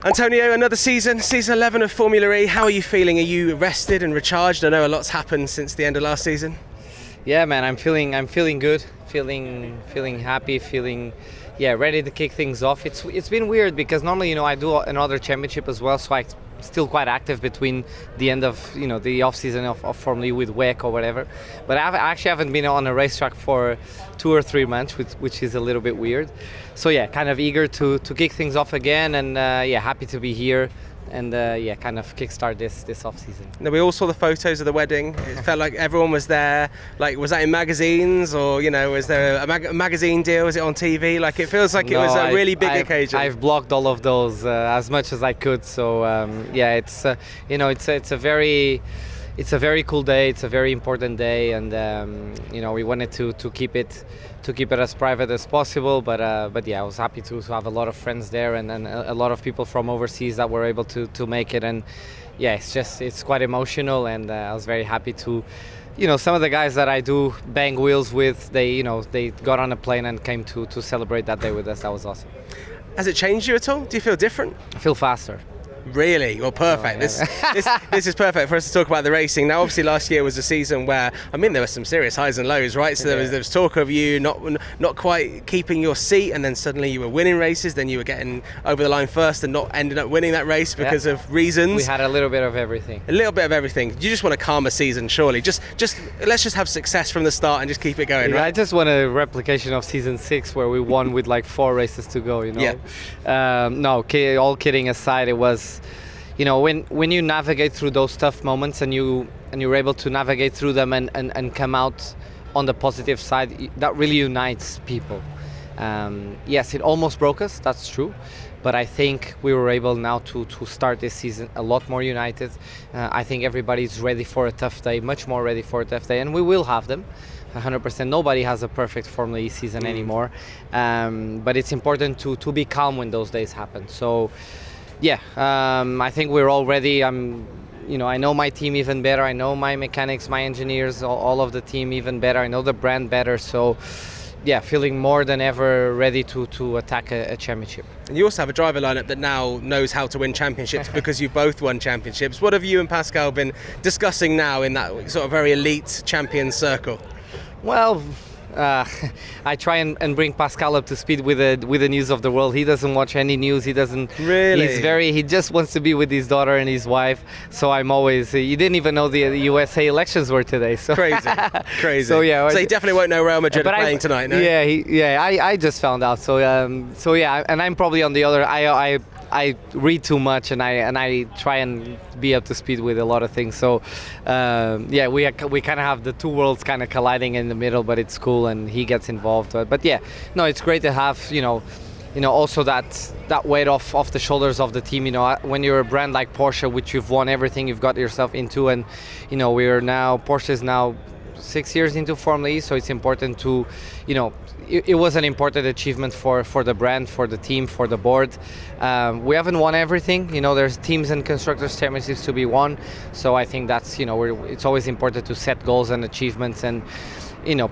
Antonio, another season 11 of Formula E. How are you feeling? Are you rested and recharged? I know a lot's happened since the end of last season. Yeah, man, I'm feeling good, feeling happy, ready to kick things off. It's been weird because normally, I do another championship as well, so I'm still quite active between the end of, the off season of Formula E with WEC or whatever. But I actually haven't been on a racetrack for 2 or 3 months, which is a little bit weird. So yeah, kind of eager to kick things off again, and happy to be here. And kind of kickstart this off season. Now, we all saw the photos of the wedding. It felt like everyone was there. Like, was that in magazines, or was there a magazine deal? Was it on TV? Like, it feels like it was a really big occasion. I've blocked all of those as much as I could. So it's a very cool day. It's a very important day, and we wanted to keep it as private as possible. But I was happy to have a lot of friends there, and a lot of people from overseas that were able to make it. And it's quite emotional, and I was very happy to. Some of the guys that I do bang wheels with, they got on a plane and came to celebrate that day with us. That was awesome. Has it changed you at all? Do you feel different? I feel faster. Really? Well, perfect. This is perfect for us to talk about the racing. Now, obviously, last year was a season where, there were some serious highs and lows, right? So there was talk of you not quite keeping your seat, and then suddenly you were winning races, then you were getting over the line first and not ending up winning that race because of reasons. We had a little bit of everything. A little bit of everything. You just want a calmer season, surely. Just let's just have success from the start and just keep it going, right? I just want a replication of season 6 where we won with like 4 races to go, Yeah. No, all kidding aside, it was, when you navigate through those tough moments and you're able to navigate through them and come out on the positive side, that really unites people. Yes, it almost broke us, that's true, but I think we were able now to start this season a lot more united. I think everybody's ready for a tough day, much more ready for a tough day, and we will have them. 100%. Nobody has a perfect Formula E season anymore, but it's important to be calm when those days happen. So I think we're all ready. I know my team even better. I know my mechanics, my engineers, all of the team even better. I know the brand better. So feeling more than ever ready to attack a championship. And you also have a driver lineup that now knows how to win championships because you both won championships. What have you and Pascal been discussing now in that sort of very elite champion circle? Well, I try and bring Pascal up to speed with the news of the world. He doesn't watch any news. He doesn't. Really? He just wants to be with his daughter and his wife. So I'm always. You didn't even know the USA elections were today. So crazy. So So he definitely won't know Real Madrid are playing tonight, no? I just found out. So and I'm probably on the other. I read too much, and I try and be up to speed with a lot of things. So we kind of have the two worlds kind of colliding in the middle, but it's cool, and he gets involved. But it's great to have also that weight off the shoulders of the team. When you're a brand like Porsche, which you've won everything you've got yourself into, and Porsche is now 6 years into Formula E, so it's important to, it was an important achievement for the brand, for the team, for the board. We haven't won everything, there's teams and constructors championships to be won, so I think that's, it's always important to set goals and achievements and,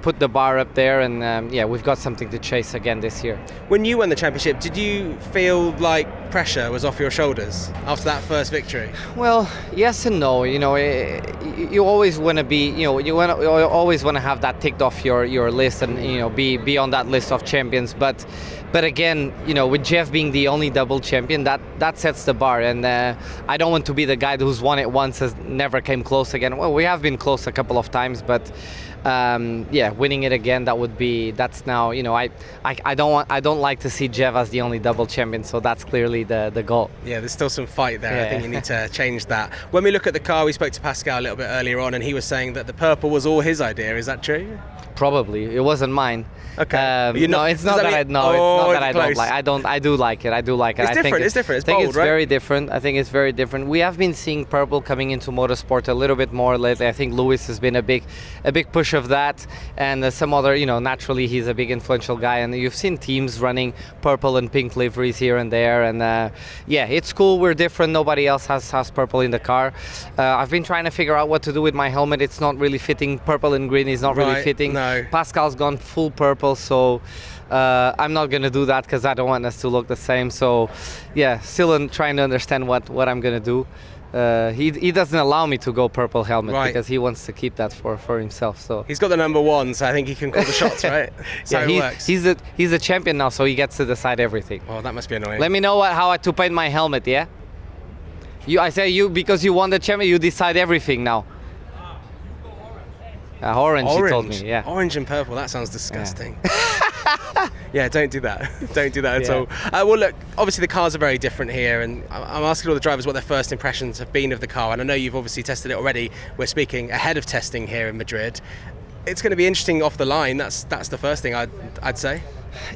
put the bar up there, and we've got something to chase again this year. When you won the championship, did you feel like pressure was off your shoulders after that first victory? Well, yes and no. You always want to be, you always want to have that ticked off your list and be on that list of champions. But again, with Jeff being the only double champion, that sets the bar, and I don't want to be the guy who's won it once and never came close again. Well, we have been close a couple of times, but winning it again, that's now, I don't like to see Jeff as the only double champion, so that's clearly the goal. Yeah, there's still some fight there. I think you need to change that. When we look at the car, we spoke to Pascal a little bit earlier on, and he was saying that the purple was all his idea. Is that true? Probably. It wasn't mine. Okay. It's not that I don't like. I do like it. It's different. It's bold, right? Very different. I think it's very different. We have been seeing purple coming into motorsport a little bit more lately. I think Lewis has been a big push of that, and some other, naturally he's a big influential guy, and you've seen teams running purple and pink liveries here and there, and it's cool. We're different. Nobody else has purple in the car. I've been trying to figure out what to do with my helmet. It's not really fitting. Purple and green is not really fitting. No. Pascal's gone full purple, so I'm not gonna do that because I don't want us to look the same. So, yeah, still trying to understand what I'm gonna do. He doesn't allow me to go purple helmet because he wants to keep that for himself. So he's got the number 1, so I think he can call the shots, right? That's how it works. He's a champion now, so he gets to decide everything. Well, that must be annoying. Let me know how to paint my helmet. Yeah. I say because you won the champion, you decide everything now. Orange, he told me. Yeah. Orange and purple. That sounds disgusting. Yeah, don't do that. Don't do that at all. Well, look, obviously the cars are very different here, and I'm asking all the drivers what their first impressions have been of the car. And I know you've obviously tested it already. We're speaking ahead of testing here in Madrid. It's going to be interesting off the line. That's the first thing I'd say.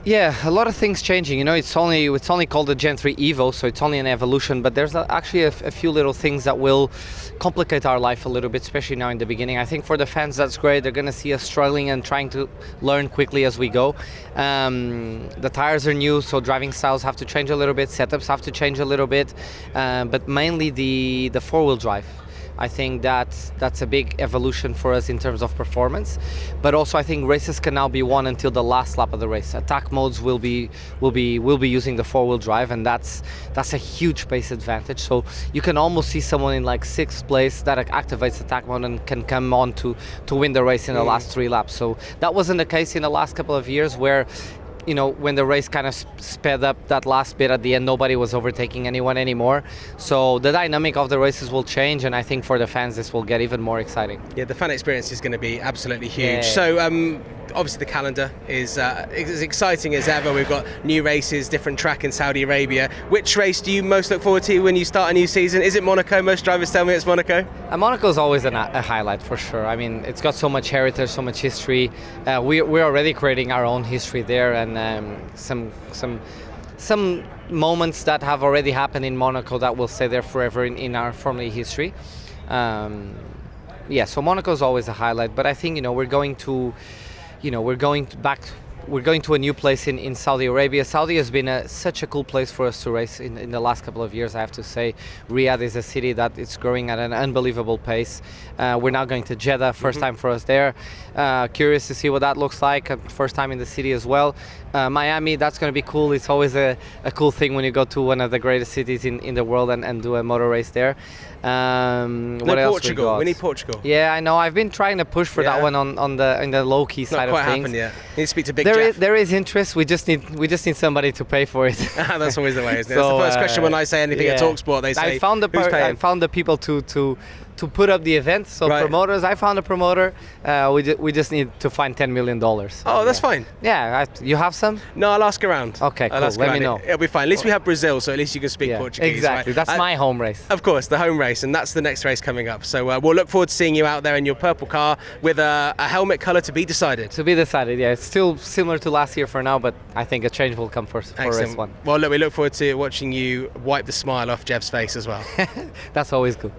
Yeah, a lot of things changing. You know, it's only called the Gen3 Evo, so it's only an evolution. But there's actually a few little things that will complicate our life a little bit, especially now in the beginning. I think for the fans, that's great. They're going to see us struggling and trying to learn quickly as we go. The tires are new, so driving styles have to change a little bit. Setups have to change a little bit, but mainly the four-wheel drive. I think that's a big evolution for us in terms of performance, but also I think races can now be won until the last lap of the race. Attack modes will be using the four-wheel drive, and that's a huge pace advantage. So you can almost see someone in like 6th place that activates attack mode and can come on to win the race in the last 3 laps. So that wasn't the case in the last couple of years, where you know, when the race kind of sped up that last bit at the end, nobody was overtaking anyone anymore. So the dynamic of the races will change, and I think for the fans this will get even more exciting. Yeah, the fan experience is going to be absolutely huge. Yeah. So obviously the calendar is as exciting as ever. We've got new races, different track in Saudi Arabia. Which race do you most look forward to when you start a new season? Is it Monaco? Most drivers tell me it's Monaco. Monaco is always a highlight for sure. I mean, it's got so much heritage, so much history. We're already creating our own history there, and some moments that have already happened in Monaco that will stay there forever in our Formula E history. Yeah, so Monaco is always a highlight, but I think we're going to a new place in Saudi Arabia. Saudi has been such a cool place for us to race in the last couple of years, I have to say. Riyadh is a city that it's growing at an unbelievable pace. We're now going to Jeddah, first time for us there. Curious to see what that looks like, first time in the city as well. Miami, that's going to be cool. It's always a cool thing when you go to one of the greatest cities in the world and do a motor race there. What else Portugal. We need Portugal. Yeah, I know. I've been trying to push for that one on the low key side of things. Not quite happened yet. You need to speak to Big Jeff. There is interest. We just need somebody to pay for it. That's always the way, isn't it? So, that's the first question when I say anything at talkSPORT. They say, I found the people to put up the event. So promoters, I found a promoter. We just need to find $10 million. Oh, that's fine. Yeah, you have some? No, I'll ask around. Okay, cool. Let me know. It'll be fine. At least we have Brazil, so at least you can speak Portuguese. Exactly. Right? That's my home race. Of course, the home race, and that's the next race coming up. So we'll look forward to seeing you out there in your purple car with a helmet colour to be decided. To be decided, yeah. It's still similar to last year for now, but I think a change will come for race 1. Well, look, we look forward to watching you wipe the smile off Jev's face as well. That's always good.